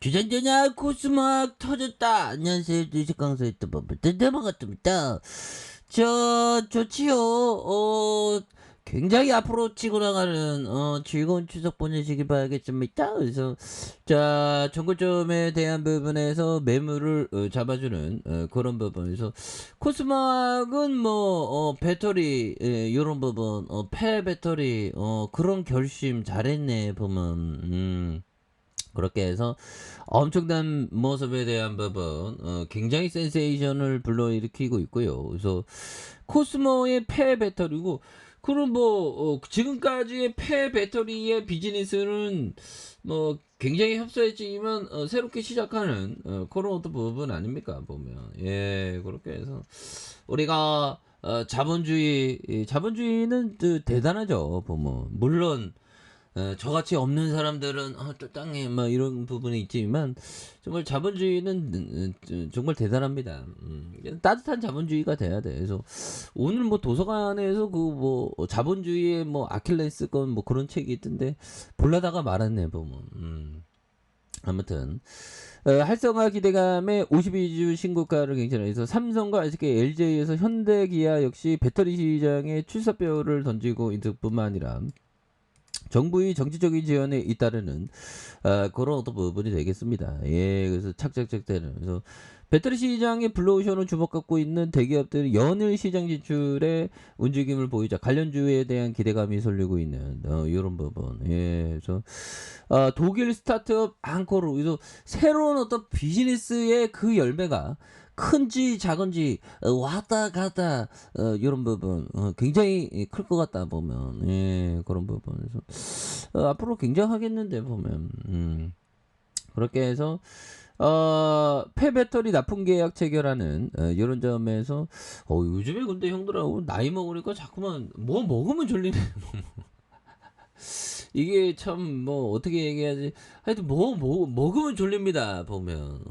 주전자냐 코스막 터졌다. 안녕하세요. 주식강사의 또법부터 반갑습니다. 좋지요. 굉장히 앞으로 치고 나가는 즐거운 추석 보내시길 바라겠습니다. 그래서 자 정고점에 대한 부분에서 매물을 잡아주는 그런 부분에서 코스막은 뭐 배터리 이런 부분 폐 배터리 그런 결심 잘했네 보면. 그렇게 해서 엄청난 모습에 대한 부분 굉장히 센세이션을 불러일으키고 있고요. 그래서 코스모의 폐 배터리고 그럼 뭐 지금까지의 폐 배터리의 비즈니스는 뭐 굉장히 협소했지만 새롭게 시작하는 그런 어떤 부분 아닙니까 보면 예 그렇게 해서 우리가 자본주의는 대단하죠 보면 물론 저같이 없는 사람들은 저 땅에 막 이런 부분이 있지만 정말 자본주의는 정말 대단합니다. 따뜻한 자본주의가 돼야 돼. 그래서 오늘 뭐 도서관에서 그 뭐 자본주의의 뭐 아킬레스건 뭐 그런 책이 있던데 볼라다가 말았네 보면. 아무튼 활성화 기대감에 52주 신고가를 갱신해서 삼성과 SK, LG에서 현대, 기아 역시 배터리 시장에 출사표를 던지고 있을 뿐만 아니라 정부의 정치적인 지원에 잇따르는 그런 어떤 부분이 되겠습니다. 예, 그래서 착착착 되는 그래서 배터리 시장의 블루오션을 주목받고 있는 대기업들이 연일 시장 진출에 움직임을 보이자 관련주에 대한 기대감이 쏠리고 있는 이런 부분. 예, 그래서 독일 스타트업 앙코르 그래서 새로운 어떤 비즈니스의 그 열매가 큰지 작은지 왔다 갔다 이런 부분 굉장히 클 것 같다 보면 예 그런 부분에서 앞으로 굉장하겠는데 보면 그렇게 해서 폐배터리 납품 계약 체결하는 이런 점에서 요즘에 근데 형들아 나이 먹으니까 자꾸만 뭐 먹으면 졸리네 이게 참 뭐 어떻게 얘기하지 하여튼 뭐 먹으면 졸립니다 보면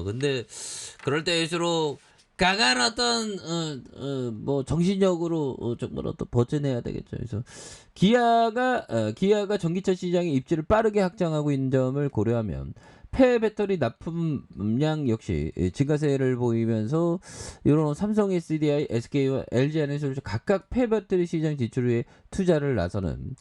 근데 그럴 때일수록 강한 어떤 뭐 정신력으로 정말 어떤 버텨내야 되겠죠. 그래서 기아가 전기차 시장의 입지를 빠르게 확장하고 있는 점을 고려하면 폐 배터리 납품량 역시 증가세를 보이면서 이런 삼성 SDI, SK와 LG 에너지솔루션 각각 폐 배터리 시장 진출 후에 투자를 나서는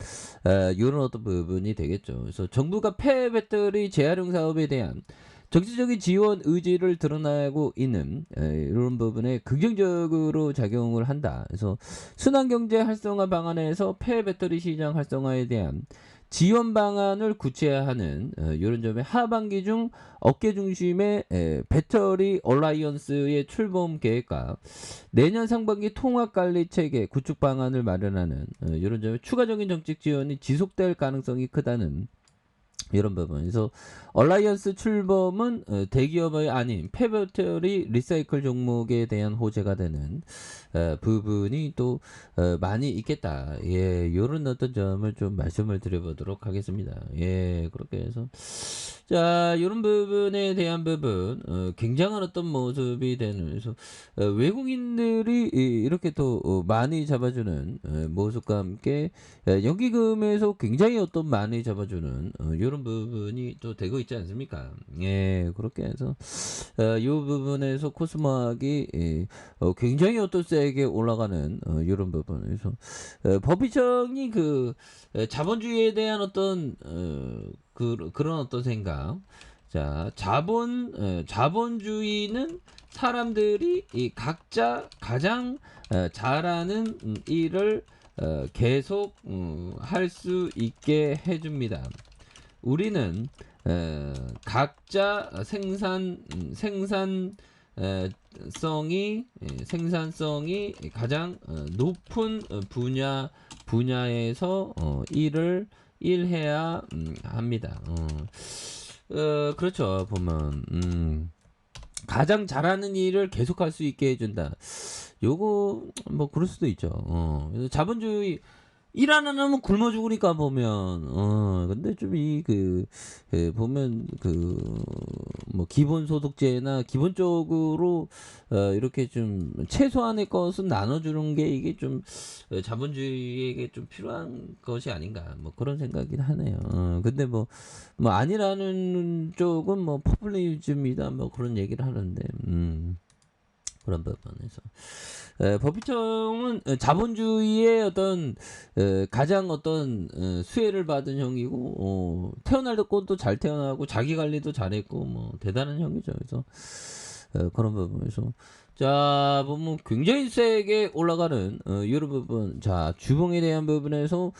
이런 어떤 부분이 되겠죠. 그래서 정부가 폐 배터리 재활용 사업에 대한 정치적인 지원 의지를 드러나고 있는 이런 부분에 긍정적으로 작용을 한다. 그래서 순환경제 활성화 방안에서 폐 배터리 시장 활성화에 대한 지원 방안을 구체화하는 이런 점에 하반기 중 업계 중심의 배터리 얼라이언스의 출범 계획과 내년 상반기 통합관리 체계 구축 방안을 마련하는 이런 점에 추가적인 정책 지원이 지속될 가능성이 크다는 이런 부분에서 얼라이언스 출범은 대기업의 아닌 폐배터리 리사이클 종목에 대한 호재가 되는 부분이 또 많이 있겠다. 예, 요런 어떤 점을 좀 말씀을 드려보도록 하겠습니다. 예, 그렇게 해서 자, 이런 부분에 대한 부분 굉장한 어떤 모습이 되는 그래서 외국인들이 이렇게 또 많이 잡아주는 모습과 함께 연기금에서 굉장히 어떤 많이 잡아주는 이런 부분이 또 되고 있지 않습니까? 예, 그렇게 해서 이 부분에서 코스모학이 굉장히 어떤 세게 올라가는 이런 부분에서 법인청이 그 자본주의에 대한 어떤 그런 어떤 생각. 자, 자본주의는 사람들이 이 각자 가장 잘하는 일을 계속 할 수 있게 해줍니다. 우리는 각자 생산성이 가장 높은 분야에서 일해야 합니다. 그렇죠. 보면 가장 잘하는 일을 계속할 수 있게 해준다. 요거 뭐 그럴 수도 있죠. 그래서 자본주의 일 안 하면 굶어 죽으니까 보면 근데 좀 보면 뭐 기본소득제나 기본적으로 이렇게 좀 최소한의 것은 나눠주는 게 이게 좀 자본주의에게 좀 필요한 것이 아닌가 뭐 그런 생각이긴 하네요. 근데 뭐 아니라는 쪽은 뭐 포퓰리즘이다 뭐 그런 얘기를 하는데 그런 부분에서 법인청은 자본주의의 어떤 가장 어떤 수혜를 받은 형이고 태어날 때도 잘 태어나고 자기 관리도 잘했고 뭐 대단한 형이죠. 그래서 그런 부분에서 자 보면 굉장히 세게 올라가는 이런 부분 자 주봉에 대한 부분에서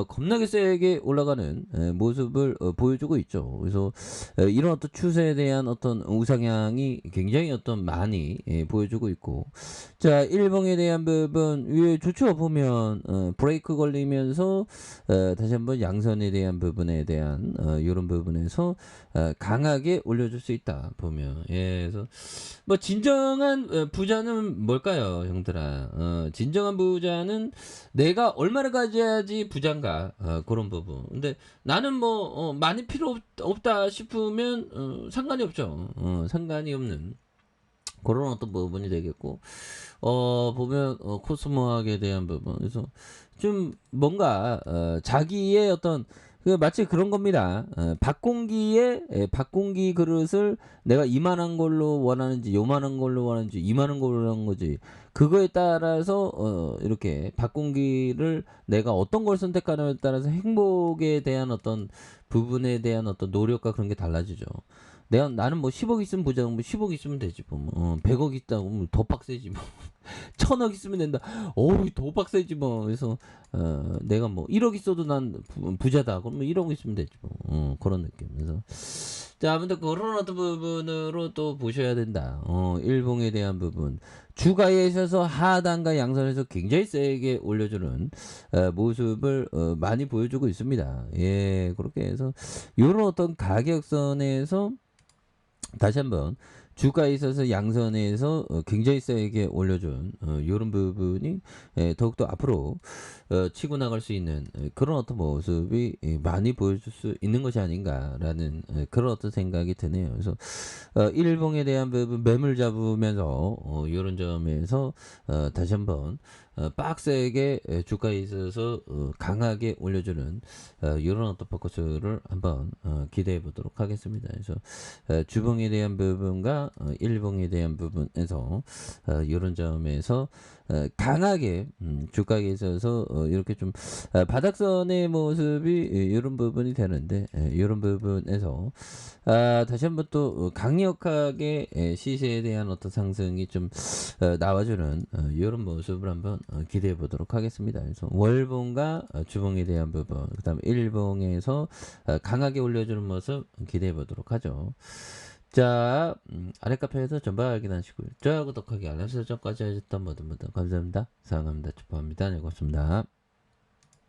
겁나게 세게 올라가는 모습을 보여주고 있죠. 그래서 이런 어떤 추세에 대한 어떤 우상향이 굉장히 어떤 많이 보여주고 있고 자 일봉에 대한 부분 위에 좋죠. 보면 브레이크 걸리면서 다시 한번 양선에 대한 부분에 대한 이런 부분에서 강하게 올려줄 수 있다 보면 그래서 뭐 진정한 부자는 뭘까요, 형들아? 진정한 부자는 내가 얼마를 가져야지 부자인가 그런 부분. 근데 나는 뭐 많이 필요 없다 싶으면 상관이 없죠. 상관이 없는 그런 어떤 부분이 되겠고 보면 코스모학에 대한 부분. 그래서 좀 뭔가 자기의 어떤 마치 그런 겁니다. 밥공기 그릇을 내가 이만한 걸로 원하는지 요만한 걸로 원하는지 이만한 걸로 원하는 거지. 그거에 따라서 이렇게 밥공기를 내가 어떤 걸 선택하느냐에 따라서 행복에 대한 어떤 부분에 대한 어떤 노력과 그런 게 달라지죠. 나는 뭐 10억 있으면 보자. 뭐 10억 있으면 되지 뭐. 100억 있다고 뭐 더 빡세지 뭐. 1000억 있으면 된다. 어우 더 빡세지 뭐. 그래서 내가 뭐 1억 있어도 난 부자다. 그러면 1억 있으면 되지 뭐. 그런 느낌. 그래서 자 아무튼 그런 어떤 부분으로 또 보셔야 된다. 일봉에 대한 부분. 주가에 있어서 하단과 양선에서 굉장히 세게 올려주는 모습을 많이 보여주고 있습니다. 예, 그렇게 해서 이런 어떤 가격선에서 다시 한번 주가에 있어서 양선에서 굉장히 세게 올려준 이런 부분이 더욱더 앞으로 치고 나갈 수 있는 그런 어떤 모습이 많이 보여줄 수 있는 것이 아닌가라는 그런 어떤 생각이 드네요. 그래서 일봉에 대한 부분 매물 잡으면서 이런 점에서 다시 한번 빡세게 주가에 있어서 강하게 올려주는 이런 어떤 포커스를 한번 기대해 보도록 하겠습니다. 그래서 주봉에 대한 부분과 일봉에 대한 부분에서 이런 점에서 강하게 주가에 있어서 이렇게 좀 바닥선의 모습이 이런 부분이 되는데 이런 부분에서 다시 한번 또 강력하게 시세에 대한 어떤 상승이 좀 나와주는 이런 모습을 한번 기대해 보도록 하겠습니다. 그래서 월봉과 주봉에 대한 부분, 그 다음에 일봉에서 강하게 올려주는 모습 기대해 보도록 하죠. 자, 아래 카페에서 전방 확인하시고요. 좋아요, 구독하기, 알람 설정까지 하셨던 모든 분들 감사합니다. 사랑합니다. 축복합니다. 네, 고맙습니다.